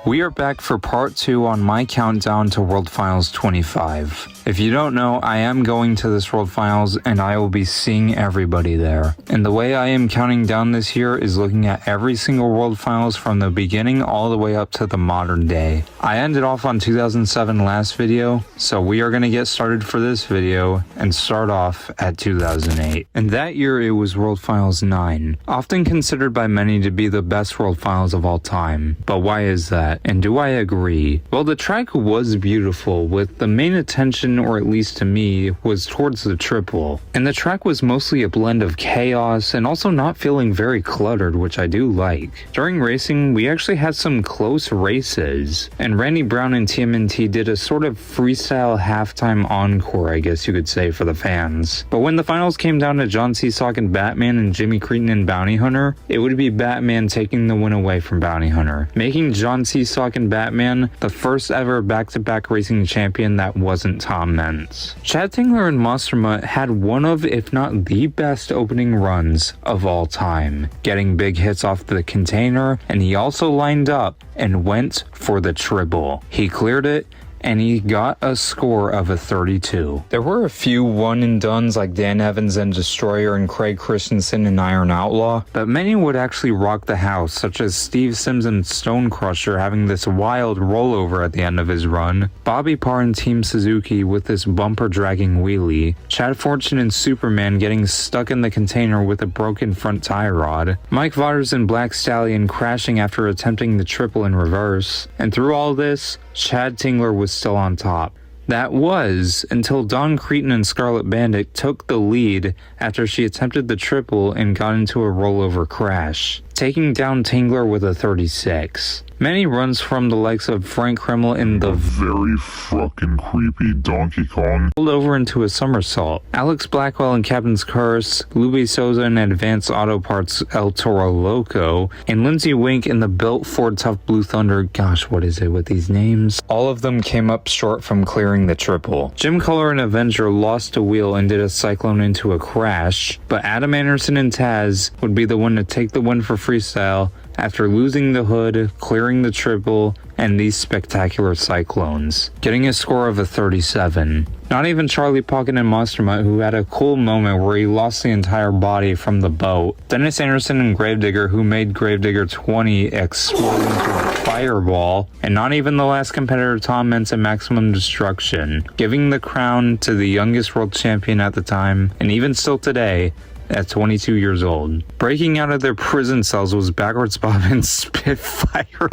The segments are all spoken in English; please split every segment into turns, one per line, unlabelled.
We are back for part 2 on my countdown to World Finals 25. If you don't know, I am going to this World Finals and I will be seeing everybody there. And the way I am counting down this year is looking at every single World Finals from the beginning all the way up to the modern day. I ended off on 2007 last video, so we are going to get started for this video and start off at 2008. And that year it was World Finals 9, often considered by many to be the best World Finals of all time. But why is that? And do I agree? Well, the track was beautiful, with the main attention, or at least to me, was towards the triple. And the track was mostly a blend of chaos and also not feeling very cluttered, which I do like. During racing, we actually had some close races, and Randy Brown and TMNT did a sort of freestyle halftime encore, I guess you could say, for the fans. But when the finals came down to John Seesock and Batman and Jimmy Cretin and Bounty Hunter, it would be Batman taking the win away from Bounty Hunter, making John Seesock and Batman the first ever back-to-back racing champion that wasn't Tom Meents. Chad Tingler and Monster Mutt had one of, if not the best opening runs of all time, getting big hits off the container, and he also lined up and went for the triple. He cleared it, and he got a score of a 32. There were a few one and dones like Dan Evans and Destroyer and Craig Christensen and Iron Outlaw, but many would actually rock the house, such as Steve Sims and Stone Crusher having this wild rollover at the end of his run, Bobby Parr and Team Suzuki with this bumper dragging wheelie, Chad Fortune and Superman getting stuck in the container with a broken front tie rod, Mike Vaughters and Black Stallion crashing after attempting the triple in reverse, and through all this, Chad Tingler was still on top. That was until Dawn Cretin and Scarlet Bandit took the lead after she attempted the triple and got into a rollover crash, taking down Tingler with a 36. Many runs from the likes of Frank Kreml in the very fucking creepy Donkey Kong rolled over into a somersault. Alex Blackwell in Captain's Curse, Luby Souza in Advanced Auto Parts El Toro Loco, and Lindsey Wink in the built Ford Tough Blue Thunder. Gosh, what is it with these names? All of them came up short from clearing the triple. Jim Color and Avenger lost a wheel and did a cyclone into a crash, but Adam Anderson and Taz would be the one to take the win for freestyle after losing the hood, clearing the triple, and these spectacular cyclones, getting a score of a 37. Not even Charlie Pocket and Monster Mutt, who had a cool moment where he lost the entire body from the boat. Dennis Anderson and Gravedigger, who made Gravedigger 20 explode into a fireball, and not even the last competitor Tom Meents and Maximum Destruction, giving the crown to the youngest world champion at the time, and even still today, at 22 years old. Breaking out of their prison cells was Backwards Bob and Spitfire.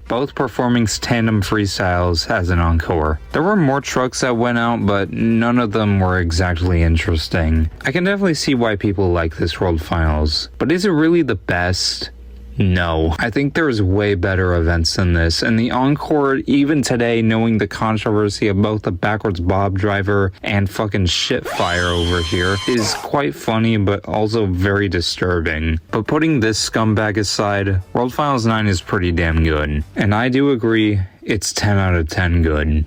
Both performing tandem freestyles as an encore. There were more trucks that went out, but none of them were exactly interesting. I can definitely see why people like this World Finals, but is it really the best? No. I think there's way better events than this, and the encore, even today, knowing the controversy of both the Backwards Bob driver and fucking shitfire over here, is quite funny but also very disturbing. But putting this scumbag aside, World Finals 9 is pretty damn good. And I do agree, it's 10 out of 10 good.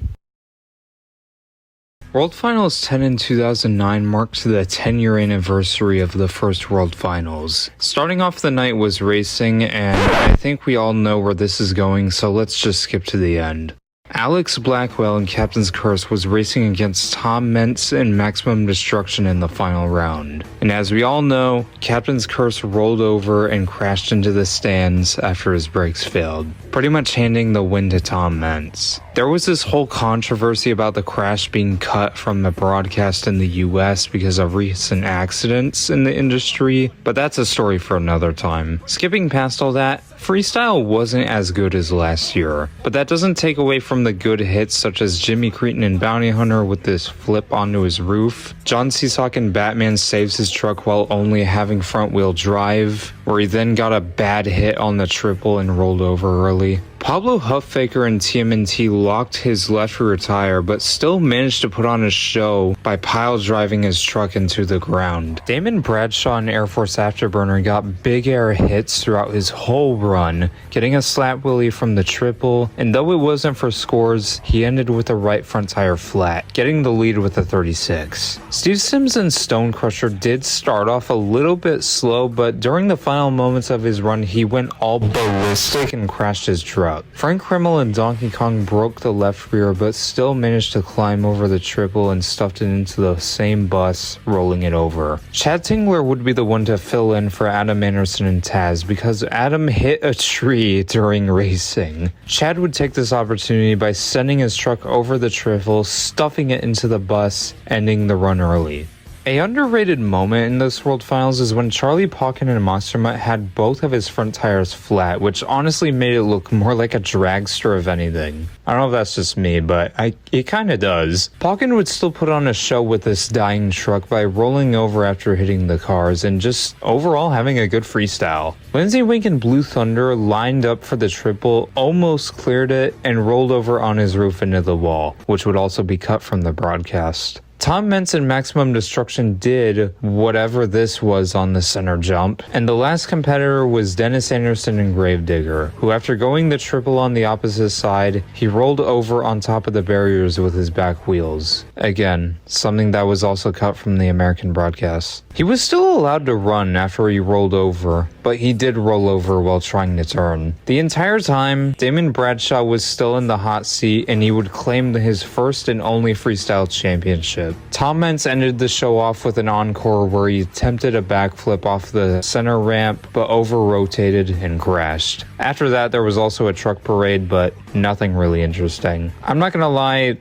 World Finals 10 in 2009 marked the 10-year anniversary of the first World Finals. Starting off the night was racing, and I think we all know where this is going, so let's just skip to the end. Alex Blackwell in Captain's Curse was racing against Tom Meents and Maximum Destruction in the final round. And as we all know, Captain's Curse rolled over and crashed into the stands after his brakes failed, pretty much handing the win to Tom Meents. There was this whole controversy about the crash being cut from the broadcast in the US because of recent accidents in the industry, but that's a story for another time. Skipping past all that, freestyle wasn't as good as last year, but that doesn't take away from the good hits such as Jimmy Cretin and Bounty Hunter with this flip onto his roof, John Seesock and Batman saves his truck while only having front wheel drive, where he then got a bad hit on the triple and rolled over early. Pablo Hufffaker and TMNT locked his left rear tire, but still managed to put on a show by pile driving his truck into the ground. Damon Bradshaw and Air Force Afterburner got big air hits throughout his whole run, getting a slap wheelie from the triple, and though it wasn't for scores, he ended with a right front tire flat, getting the lead with a 36. Steve Sims and Stone Crusher did start off a little bit slow, but during the final final moments of his run, he went all ballistic and crashed his truck. Frank Krimmel and Donkey Kong broke the left rear, but still managed to climb over the triple and stuffed it into the same bus, rolling it over. Chad Tingler would be the one to fill in for Adam Anderson and Taz because Adam hit a tree during racing. Chad would take this opportunity by sending his truck over the triple, stuffing it into the bus, ending the run early. A underrated moment in this World Finals is when Charlie Pauken and Monster Mutt had both of his front tires flat, which honestly made it look more like a dragster if anything. I don't know if that's just me, but it kinda does. Pauken would still put on a show with this dying truck by rolling over after hitting the cars and just overall having a good freestyle. Lindsey Wink and Blue Thunder lined up for the triple, almost cleared it, and rolled over on his roof into the wall, which would also be cut from the broadcast. Tom Meents and Maximum Destruction did whatever this was on the center jump, and the last competitor was Dennis Anderson and Gravedigger, who after going the triple on the opposite side, he rolled over on top of the barriers with his back wheels. Again, something that was also cut from the American broadcast. He was still allowed to run after he rolled over, but he did roll over while trying to turn. The entire time, Damon Bradshaw was still in the hot seat and he would claim his first and only freestyle championship. Tom Meents ended the show off with an encore where he attempted a backflip off the center ramp but over-rotated and crashed. After that, there was also a truck parade, but nothing really interesting. I'm not gonna lie,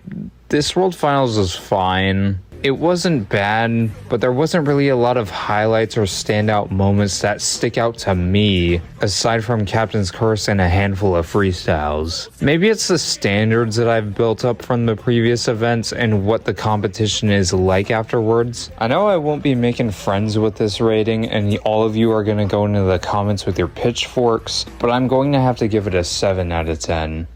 this World Finals was fine. It wasn't bad, but there wasn't really a lot of highlights or standout moments that stick out to me, aside from Captain's Curse and a handful of freestyles. Maybe it's the standards that I've built up from the previous events and what the competition is like afterwards. I know I won't be making friends with this rating, and all of you are going to go into the comments with your pitchforks, but I'm going to have to give it a 7 out of 10.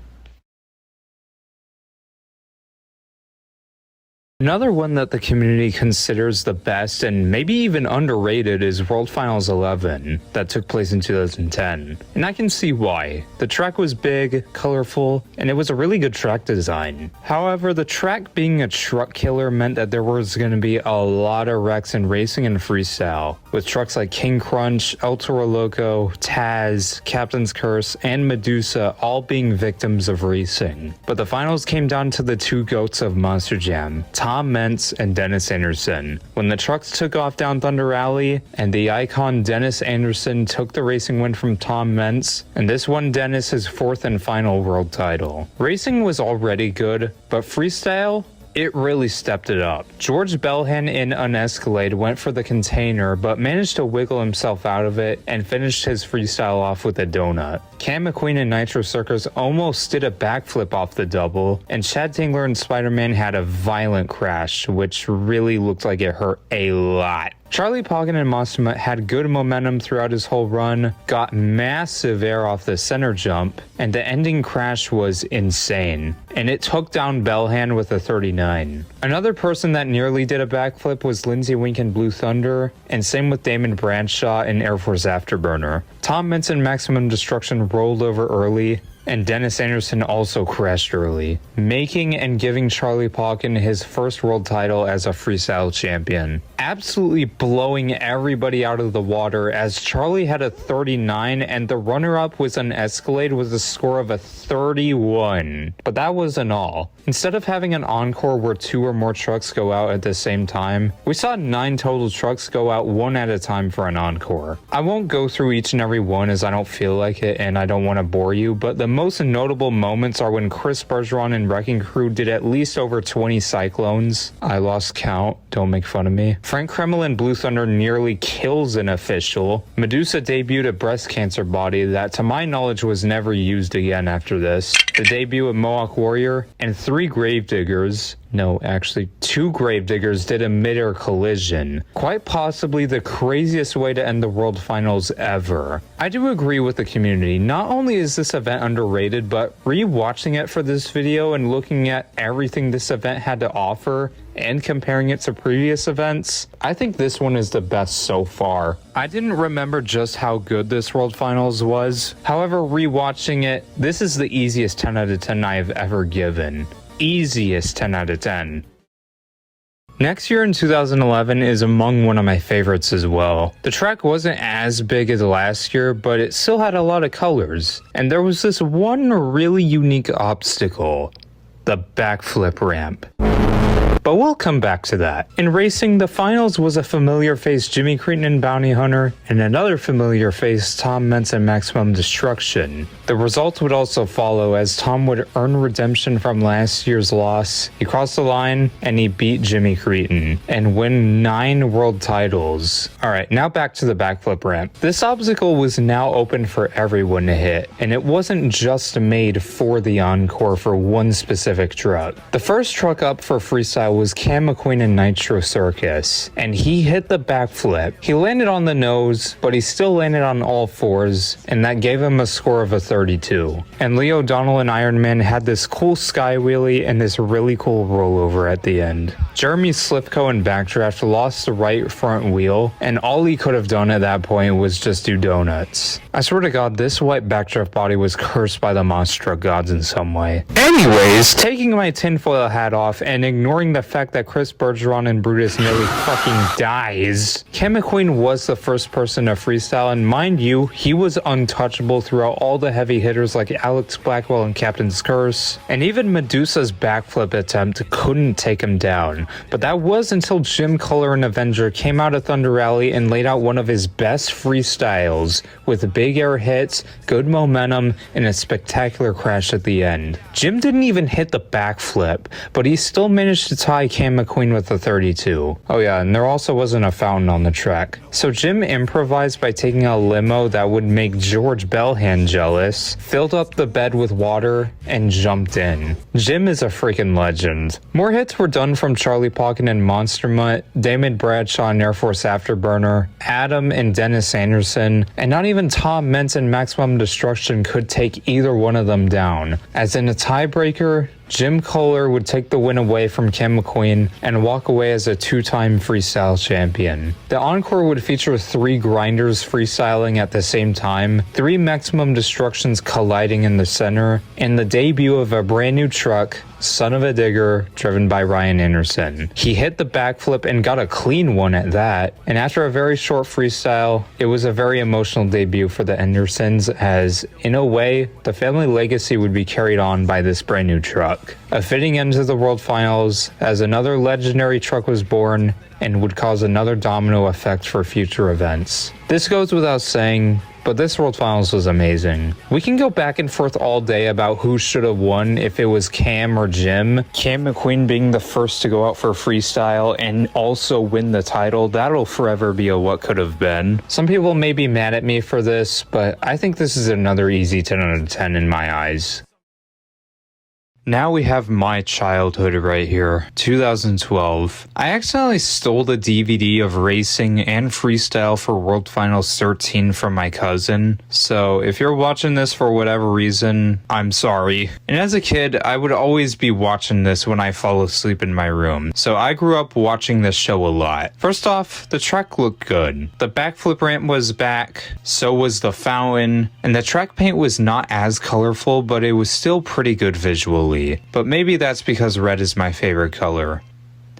Another one that the community considers the best and maybe even underrated is World Finals 11 that took place in 2010. And I can see why. The track was big, colorful, and it was a really good track design. However, the track being a truck killer meant that there was going to be a lot of wrecks in racing and freestyle, with trucks like King Crunch, El Toro Loco, Taz, Captain's Curse, and Medusa all being victims of racing. But the finals came down to the two goats of Monster Jam, Tom Meents and Dennis Anderson. When the trucks took off down Thunder Alley, and the icon Dennis Anderson took the racing win from Tom Meents, and this won Dennis his fourth and final world title. Racing was already good, but freestyle? It really stepped it up. George Belhan in an Escalade went for the container, but managed to wiggle himself out of it and finished his freestyle off with a donut. Cam McQueen in Nitro Circus almost did a backflip off the double, and Chad Tingler and Spider-Man had a violent crash, which really looked like it hurt a lot. Charlie Pauken and Monster Mutt had good momentum throughout his whole run, got massive air off the center jump, and the ending crash was insane. And it took down Belhan with a 39. Another person that nearly did a backflip was Lindsey Wink and Blue Thunder, and same with Damon Bradshaw in Air Force Afterburner. Tom Meents and Maximum Destruction rolled over early, and Dennis Anderson also crashed early, making and giving Charlie Pauken his first world title as a freestyle champion. Absolutely blowing everybody out of the water, as Charlie had a 39 and the runner-up was an Escalade with a score of a 31. But that wasn't all. Instead of having an encore where 2 or more trucks go out at the same time, we saw 9 total trucks go out one at a time for an encore. I won't go through each and every one as I don't feel like it and I don't want to bore you, but the most notable moments are when Chris Bergeron and Wrecking Crew did at least over 20 cyclones. I lost count, don't make fun of me. Frank Krimmel and Blue Thunder nearly kills an official. Medusa debuted a breast cancer body that to my knowledge was never used again after this. The debut of Mohawk Warrior, and 3 Gravediggers, no, actually 2 Gravediggers did a mid-air collision. Quite possibly the craziest way to end the World Finals ever. I do agree with the community. Not only is this event underrated, but re-watching it for this video and looking at everything this event had to offer and comparing it to previous events, I think this one is the best so far. I didn't remember just how good this World Finals was. However, re-watching it, this is the easiest 10 out of 10 I have ever given. Easiest 10 out of 10. Next year in 2011 is among one of my favorites as well. The track wasn't as big as last year, but it still had a lot of colors. And there was this one really unique obstacle, the backflip ramp. But we'll come back to that. In racing, the finals was a familiar face Jimmy Cretin and Bounty Hunter, and another familiar face Tom Meents and Maximum Destruction. The results would also follow as Tom would earn redemption from last year's loss. He crossed the line and he beat Jimmy Cretin and win 9 world titles. Alright, now back to the backflip ramp. This obstacle was now open for everyone to hit, and it wasn't just made for the encore for one specific truck. The first truck up for freestyle was Cam McQueen in Nitro Circus, and he hit the backflip. He landed on the nose, but he still landed on all fours, and that gave him a score of a 32. And Leo O'Donnell and Iron Man had this cool sky wheelie and this really cool rollover at the end. Jeremy Slipko in Backdraft lost the right front wheel, and all he could have done at that point was just do donuts. I swear to God, this white Backdraft body was cursed by the monster truck gods in some way. Anyways, taking my tinfoil hat off and ignoring the fact that Chris Bergeron and Brutus nearly fucking dies, Cam McQueen was the first person to freestyle, and mind you, he was untouchable throughout all the heavy hitters like Alex Blackwell and Captain's Curse, and even Medusa's backflip attempt couldn't take him down. But that was until Jim Culler and Avenger came out of Thunder Rally and laid out one of his best freestyles with big air hits, good momentum, and a spectacular crash at the end. Jim didn't even hit the backflip, but he still managed to tie Cam McQueen with a 32. Oh yeah, and there also wasn't a fountain on the track. So Jim improvised by taking a limo that would make George Bellhand jealous, filled up the bed with water, and jumped in. Jim is a freaking legend. More hits were done from Charlie Pauken and Monster Mutt, Damon Bradshaw and Air Force Afterburner, Adam and Dennis Anderson, and not even Tom Meents and Maximum Destruction could take either one of them down. As in a tiebreaker, Jim Culler would take the win away from Cam McQueen and walk away as a 2-time freestyle champion. The encore would feature 3 grinders freestyling at the same time, 3 Maximum Destructions colliding in the center, and the debut of a brand new truck, Son of a Digger, driven by Ryan Anderson. He hit the backflip and got a clean one at that, and after a very short freestyle, it was a very emotional debut for the Andersons as, in a way, the family legacy would be carried on by this brand new truck. A fitting end to the World Finals as another legendary truck was born and would cause another domino effect for future events. This goes without saying, but this World Finals was amazing. We can go back and forth all day about who should have won if it was Cam or Jim. Cam McQueen being the first to go out for freestyle and also win the title, that'll forever be a what could have been. Some people may be mad at me for this, but I think this is another easy 10 out of 10 in my eyes. Now we have my childhood right here, 2012. I accidentally stole the DVD of racing and freestyle for World Finals 13 from my cousin, so if you're watching this for whatever reason, I'm sorry. And as a kid, I would always be watching this when I fall asleep in my room, so I grew up watching this show a lot. First off, the track looked good. The backflip ramp was back, so was the fountain, and the track paint was not as colorful, but it was still pretty good visually. But maybe that's because red is my favorite color.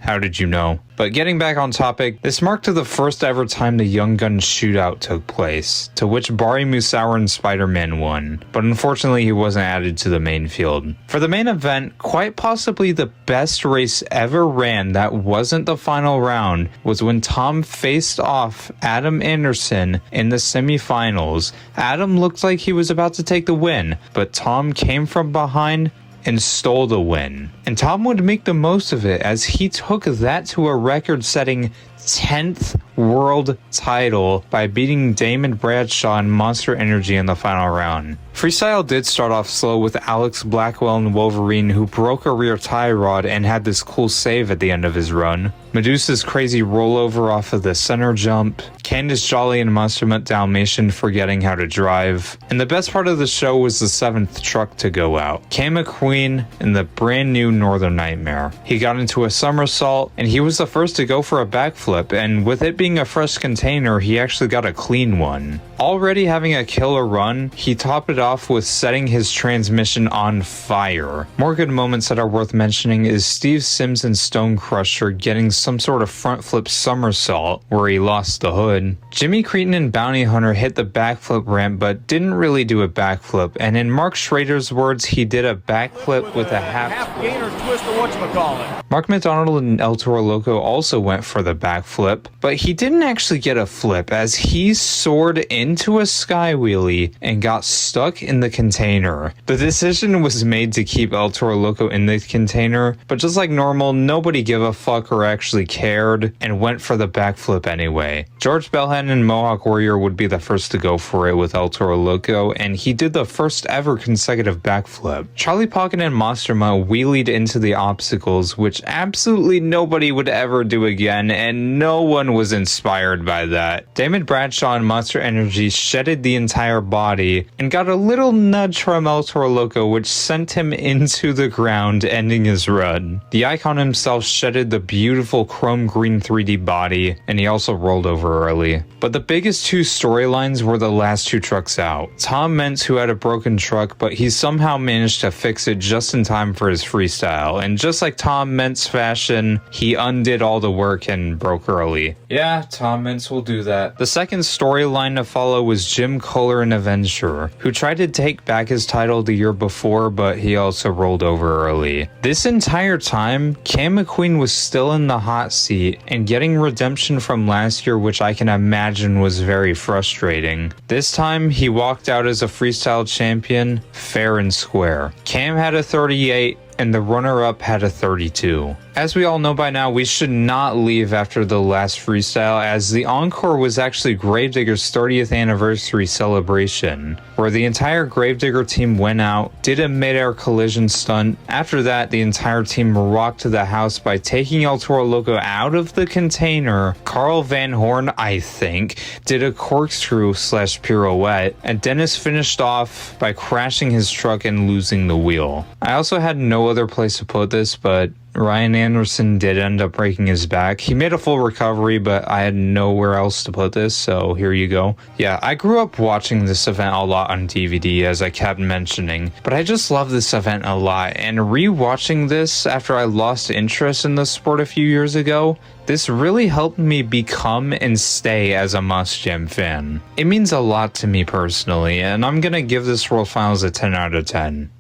How did you know? But getting back on topic, this marked the first ever time the Young Guns shootout took place, to which Bari Musauer and Spider-Man won, but unfortunately he wasn't added to the main field. For the main event, quite possibly the best race ever ran that wasn't the final round was when Tom faced off Adam Anderson in the semifinals. Adam looked like he was about to take the win, but Tom came from behind and stole the win. And Tom would make the most of it as he took that to a record-setting 10th world title by beating Damon Bradshaw and Monster Energy in the final round. Freestyle did start off slow with Alex Blackwell and Wolverine, who broke a rear tie rod and had this cool save at the end of his run. Medusa's crazy rollover off of the center jump, Candace Jolly and Monster Mutt Dalmatian forgetting how to drive, and the best part of the show was the 7th truck to go out, Cam McQueen in the brand new Northern Nightmare. He got into a somersault, and he was the first to go for a backflip, and with it being a fresh container, he actually got a clean one. Already having a killer run, he topped it off with setting his transmission on fire. More good moments that are worth mentioning is Steve Sims and Stone Crusher getting some sort of front flip somersault where he lost the hood. Jimmy Cretin and Bounty Hunter hit the backflip ramp but didn't really do a backflip, and in Mark Schrader's words, he did a backflip with a half gainer twist or whatchamacallit. Mark McDonald and El Toro Loco also went for the backflip, but he didn't actually get a flip as he soared into a sky wheelie and got stuck in the container. The decision was made to keep El Toro Loco in the container, but just like normal, nobody gave a fuck or actually cared and went for the backflip anyway. George Bellhan and Mohawk Warrior would be the first to go for it with El Toro Loco, and he did the first ever consecutive backflip. Charlie Pocket and Monster Mutt wheelied into the obstacles, which absolutely nobody would ever do again, and no one was inspired by that. Damon Bradshaw and Monster Energy shedded the entire body and got a little nudge from El Toro Loco, which sent him into the ground, ending his run. The Icon himself shedded the beautiful chrome green 3D body, and he also rolled over early. But the biggest two storylines were the last two trucks out. Tom Meents, who had a broken truck, but he somehow managed to fix it just in time for his freestyle, and just like Tom Meents fashion, he undid all the work and broke early. Yeah, Tom Meents will do that. The second storyline to follow was Jim Kohler and Avenger, who tried to take back his title the year before, but he also rolled over early. This entire time, Cam McQueen was still in the hot seat and getting redemption from last year, which I can imagine was very frustrating. This time, he walked out as a freestyle champion, fair and square. Cam had a 38, and the runner-up had a 32. As we all know by now, we should not leave after the last freestyle, as the encore was actually Gravedigger's 30th anniversary celebration, where the entire Gravedigger team went out, did a mid-air collision stunt. After that, the entire team rocked to the house by taking El Toro Loco out of the container. Carl Van Horn, I think, did a corkscrew / pirouette, and Dennis finished off by crashing his truck and losing the wheel. I also had no other place to put this, but Ryan Anderson did end up breaking his back. He made a full recovery, but I had nowhere else to put this, so here you go. Yeah, I grew up watching this event a lot on DVD, as I kept mentioning, but I just love this event a lot, and rewatching this after I lost interest in the sport a few years ago, this really helped me become and stay as a MonsterJam fan. It means a lot to me personally, and I'm gonna give this World Finals a 10 out of 10.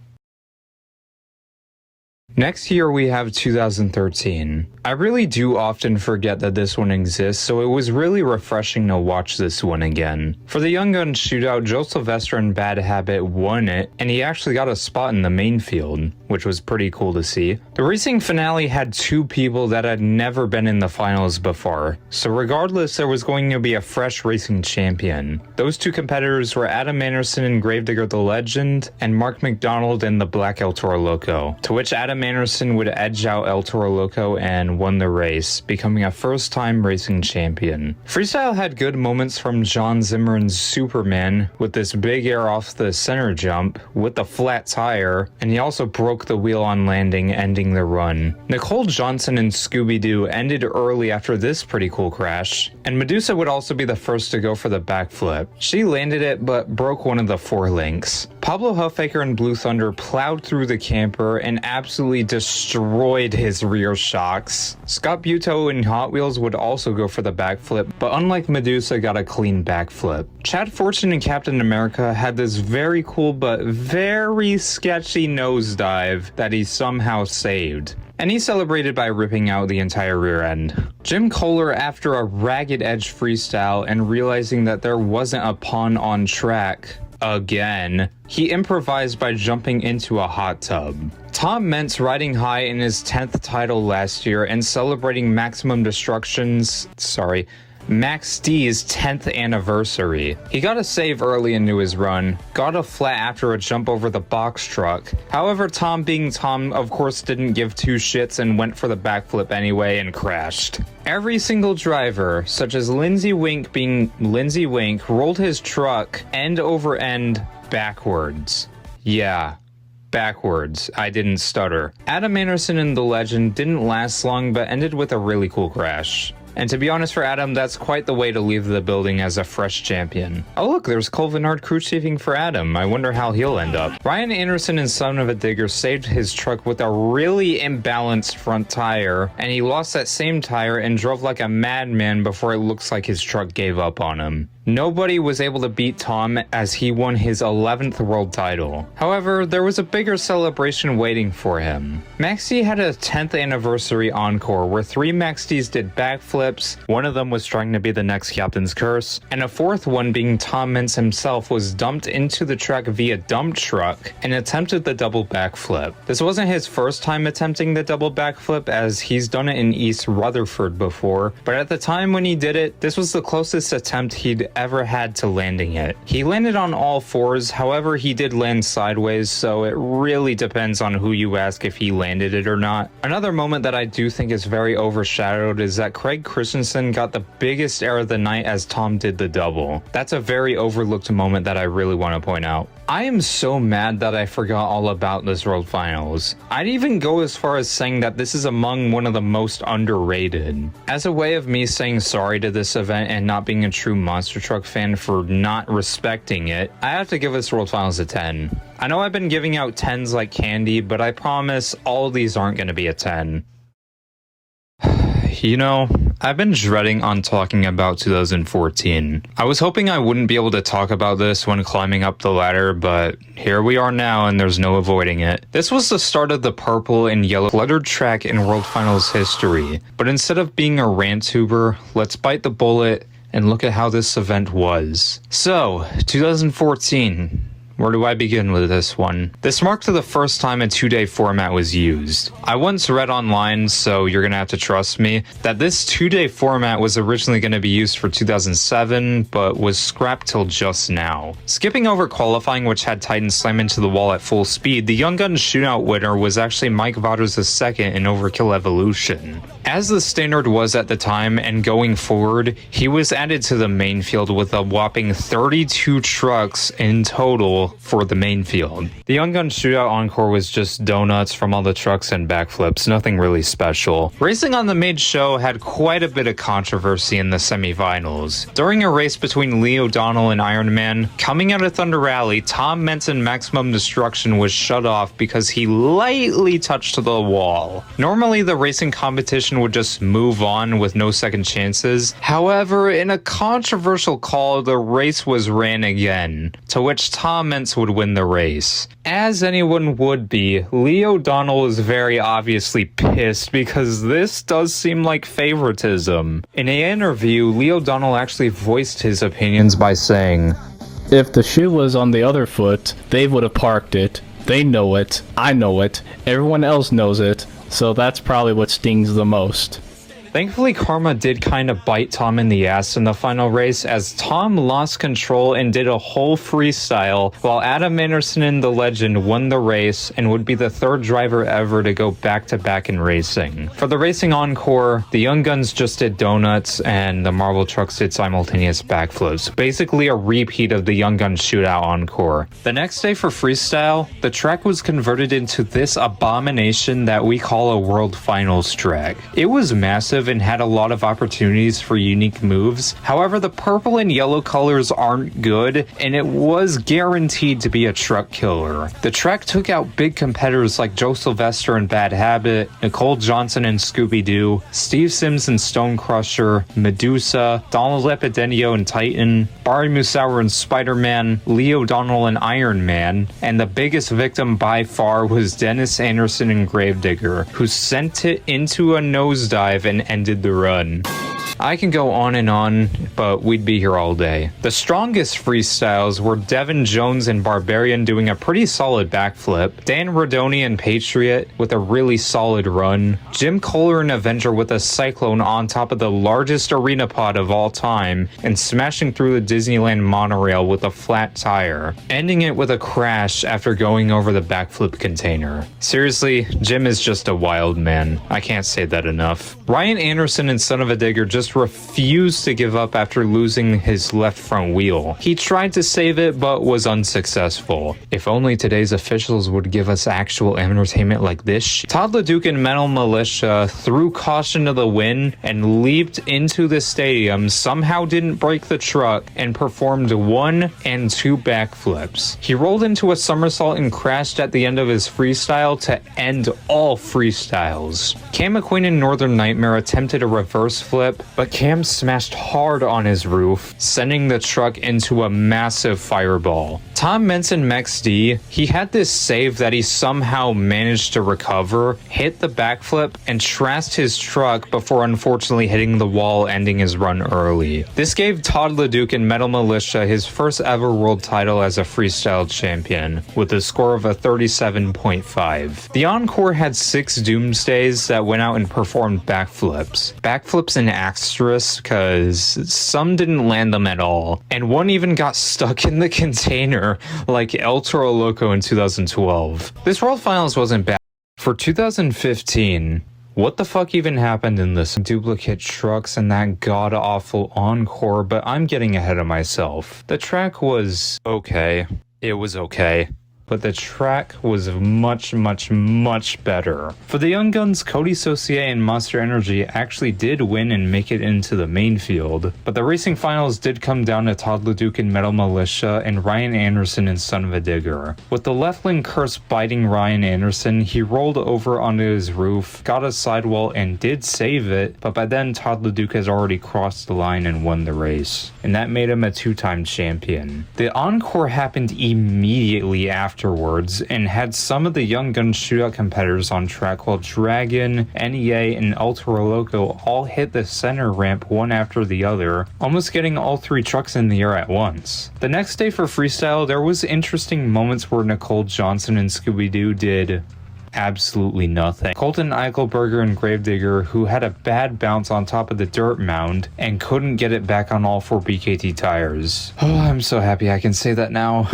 Next year we have 2013. I really do often forget that this one exists, so it was really refreshing to watch this one again. For the Young Guns shootout, Joe Sylvester and Bad Habit won it, and he actually got a spot in the main field, which was pretty cool to see. The racing finale had two people that had never been in the finals before, so regardless, there was going to be a fresh racing champion. Those two competitors were Adam Anderson and Gravedigger the Legend, and Mark McDonald and the Black El Toro Loco, to which Adam Anderson would edge out El Toro Loco and won the race, becoming a first-time racing champion. Freestyle had good moments from John Zimmerman's Superman with this big air off the center jump with the flat tire, and he also broke the wheel on landing, ending the run. Nicole Johnson and Scooby-Doo ended early after this pretty cool crash, and Medusa would also be the first to go for the backflip. She landed it but broke one of the forelinks. Pablo Huffaker and Blue Thunder plowed through the camper and absolutely destroyed his rear shocks. Scott Buteau and Hot Wheels would also go for the backflip, but unlike Medusa, got a clean backflip. Chad Fortune and Captain America had this very cool but very sketchy nosedive that he somehow saved, and he celebrated by ripping out the entire rear end. Jim Kohler, after a ragged edge freestyle and realizing that there wasn't a pun on track again, he improvised by jumping into a hot tub. Tom Meents riding high in his 10th title last year and celebrating Max D's 10th anniversary. He got a save early into his run, got a flat after a jump over the box truck. However, Tom being Tom, of course, didn't give two shits and went for the backflip anyway and crashed. Every single driver, such as Lindsey Wink being Lindsey Wink, rolled his truck end over end backwards. Yeah, backwards. I didn't stutter. Adam Anderson and the Legend didn't last long but ended with a really cool crash. And to be honest, for Adam, that's quite the way to leave the building as a fresh champion. Oh look, there's Cole Vinard crew chiefing for Adam. I wonder how he'll end up. Ryan Anderson and Son of a Digger saved his truck with a really imbalanced front tire, and he lost that same tire and drove like a madman before it looks like his truck gave up on him. Nobody was able to beat Tom as he won his 11th world title. However, there was a bigger celebration waiting for him. Max D had a 10th anniversary encore where 3 Max Ds did backflips, one of them was trying to be the next Captain's Curse, and a 4th one being Tom Meents himself was dumped into the track via dump truck and attempted the double backflip. This wasn't his first time attempting the double backflip, as he's done it in East Rutherford before, but at the time when he did it, this was the closest attempt he'd ever had to landing it. He landed on all 4s, however he did land sideways, so it really depends on who you ask if he landed it or not. Another moment that I do think is very overshadowed is that Craig Christensen got the biggest error of the night as Tom did the double. That's a very overlooked moment that I really want to point out. I am so mad that I forgot all about this World Finals. I'd even go as far as saying that this is among one of the most underrated. As a way of me saying sorry to this event and not being a true Monster Truck fan for not respecting it, I have to give this World Finals a 10. I know I've been giving out 10s like candy, but I promise all these aren't going to be a 10. You know, I've been dreading on talking about 2014. I was hoping I wouldn't be able to talk about this when climbing up the ladder, but here we are now and there's no avoiding it. This was the start of the purple and yellow cluttered track in World Finals history, but instead of being a rant tuber, let's bite the bullet and look at how this event was. So, 2014. Where do I begin with this one? This marked the first time a 2-day format was used. I once read online, so you're gonna have to trust me, that this 2-day format was originally gonna be used for 2007, but was scrapped till just now. Skipping over qualifying, which had Titan slam into the wall at full speed, the Young Guns shootout winner was actually Mike Vauders II in Overkill Evolution. As the standard was at the time, and going forward, he was added to the main field with a whopping 32 trucks in total for the main field. The Young Gun Shootout Encore was just donuts from all the trucks and backflips, nothing really special. Racing on the mid show had quite a bit of controversy in the semifinals. During a race between Lee O'Donnell and Iron Man, coming out of Thunder Rally, Tom Meents' Maximum Destruction was shut off because he lightly touched the wall. Normally the racing competition would just move on with no second chances. However, in a controversial call, the race was ran again, to which Tom Meents would win the race. As anyone would be, Lee O'Donnell is very obviously pissed because this does seem like favoritism. In an interview, Lee O'Donnell actually voiced his opinions by saying,
"If the shoe was on the other foot, they would have parked it. They know it. I know it. Everyone else knows it. So that's probably what stings the most."
Thankfully, karma did kind of bite Tom in the ass in the final race, as Tom lost control and did a whole freestyle, while Adam Anderson, the legend, won the race and would be the 3rd driver ever to go back-to-back in racing. For the racing encore, the Young Guns just did donuts and the Marvel trucks did simultaneous backflips, basically a repeat of the Young Guns Shootout encore. The next day for freestyle, the track was converted into this abomination that we call a World Finals track. It was massive and had a lot of opportunities for unique moves. However, the purple and yellow colors aren't good, and it was guaranteed to be a truck killer. The track took out big competitors like Joe Sylvester and Bad Habit, Nicole Johnson and Scooby-Doo, Steve Sims and Stone Crusher, Medusa, Donald Epidenio and Titan, Barry Musauer and Spider-Man, Lee O'Donnell and Iron Man, and the biggest victim by far was Dennis Anderson and Gravedigger, who sent it into a nosedive and ended the run. I can go on, but we'd be here all day. The strongest freestyles were Devin Jones and Barbarian doing a pretty solid backflip, Dan Rodoni and Patriot with a really solid run, Jim Kohler and Avenger with a Cyclone on top of the largest arena pod of all time, and smashing through the Disneyland monorail with a flat tire, ending it with a crash after going over the backflip container. Seriously, Jim is just a wild man. I can't say that enough. Ryan Anderson and Son of a Digger just just refused to give up after losing his left front wheel. He tried to save it, but was unsuccessful. If only today's officials would give us actual entertainment like this. Todd LeDuc and Metal Militia threw caution to the wind and leaped into the stadium, somehow didn't break the truck, and performed 1 and 2 backflips. He rolled into a somersault and crashed at the end of his freestyle to end all freestyles. Cam McQueen and Northern Nightmare attempted a reverse flip, but Cam smashed hard on his roof, sending the truck into a massive fireball. Tom Menson Max D, he had this save that he somehow managed to recover, hit the backflip, and trashed his truck before unfortunately hitting the wall, ending his run early. This gave Todd LeDuc and Metal Militia his first ever world title as a freestyle champion, with a score of a 37.5. The Encore had 6 Doomsdays that went out and performed backflips. Backflips in asterisk, cause some didn't land them at all, and one even got stuck in the container like El Toro Loco in 2012. This World Finals wasn't bad. For 2015, what the fuck even happened in this duplicate trucks and that god-awful Encore, but I'm getting ahead of myself. The track was okay. It was okay. But the track was much better. For the Young Guns, Cody Saucier and Monster Energy actually did win and make it into the main field, but the racing finals did come down to Todd LeDuc and Metal Militia and Ryan Anderson and Son of a Digger. With the left lane curse biting Ryan Anderson, he rolled over onto his roof, got a sidewall and did save it, but by then Todd LeDuc has already crossed the line and won the race, and that made him a 2-time champion. The Encore happened immediately afterwards and had some of the Young Gun shootout competitors on track, while Dragon, NEA, and El Toro Loco all hit the center ramp one after the other, almost getting all 3 trucks in the air at once. The next day for freestyle, there was interesting moments where Nicole Johnson and Scooby-Doo did absolutely nothing. Colton Eichelberger and Gravedigger, who had a bad bounce on top of the dirt mound and couldn't get it back on all 4 BKT tires. Oh, I'm so happy I can say that now.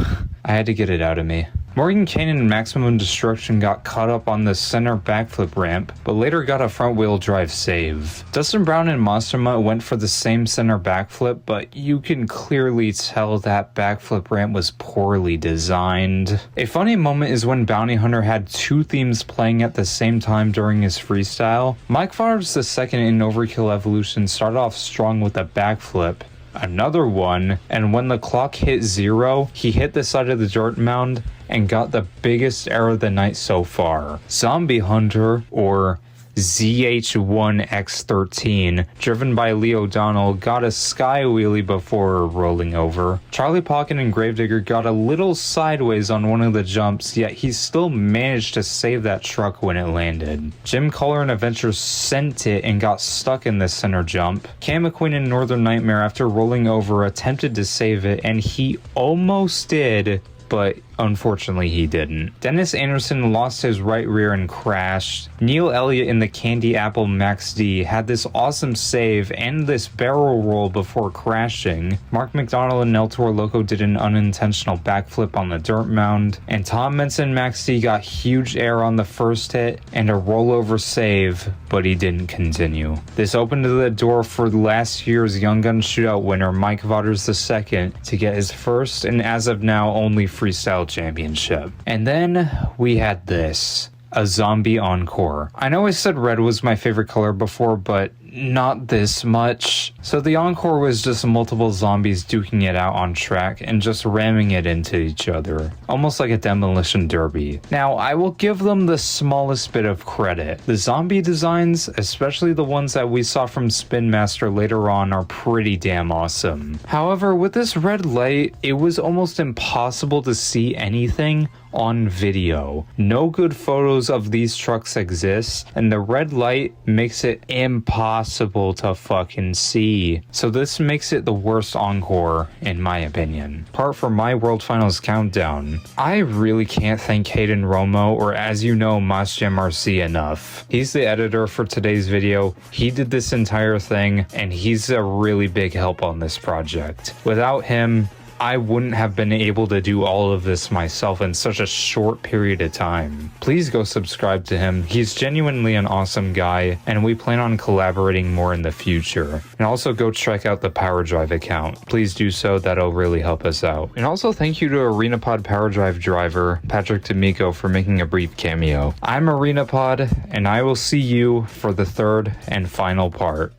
I had to get it out of me. Morgan Cannon and Maximum Destruction got caught up on the center backflip ramp, but later got a front wheel drive save. Dustin Brown and Monster Mutt went for the same center backflip, but you can clearly tell that backflip ramp was poorly designed. A funny moment is when Bounty Hunter had 2 themes playing at the same time during his freestyle. Mike Fodders II in Overkill Evolution started off strong with a backflip, another one, and when the clock hit 0, he hit the side of the dirt mound and got the biggest error of the night so far. Zombie Hunter, or ZH1X13, driven by Lee O'Donnell, got a sky wheelie before rolling over. Charlie Pocket and Gravedigger got a little sideways on one of the jumps, yet he still managed to save that truck when it landed. Jim Collar and Adventure sent it and got stuck in the center jump. Cam McQueen and Northern Nightmare, after rolling over, attempted to save it, and he almost did, but unfortunately he didn't. Dennis Anderson lost his right rear and crashed. Neil Elliott in the Candy Apple Max D had this awesome save and this barrel roll before crashing. Mark McDonald and El Toro Loco did an unintentional backflip on the dirt mound, and Tom Menson Max D got huge air on the first hit and a rollover save, but he didn't continue. This opened the door for last year's Young Gun shootout winner Mike Vodders II to get his first and as of now only freestyle championship. And then we had this, a zombie encore. I know I said red was my favorite color before, but not this much. So the encore was just multiple zombies duking it out on track and just ramming it into each other, almost like a demolition derby. Now, I will give them the smallest bit of credit. The zombie designs, especially the ones that we saw from Spin Master later on, are pretty damn awesome. However, with this red light, it was almost impossible to see anything on video. No good photos of these trucks exist, and the red light makes it impossible to fucking see. So this makes it the worst encore, in my opinion. Apart from my World Finals countdown, I really can't thank Hayden Romo, or as you know, MonsterJamRC, enough. He's the editor for today's video. He did this entire thing, and he's a really big help on this project. Without him, I wouldn't have been able to do all of this myself in such a short period of time. Please go subscribe to him. He's genuinely an awesome guy, and we plan on collaborating more in the future. And also go check out the Power Drive account. Please do so, that'll really help us out. And also thank you to ArenaPod Power Drive driver, Patrick D'Amico, for making a brief cameo. I'm ArenaPod, and I will see you for the third and final part.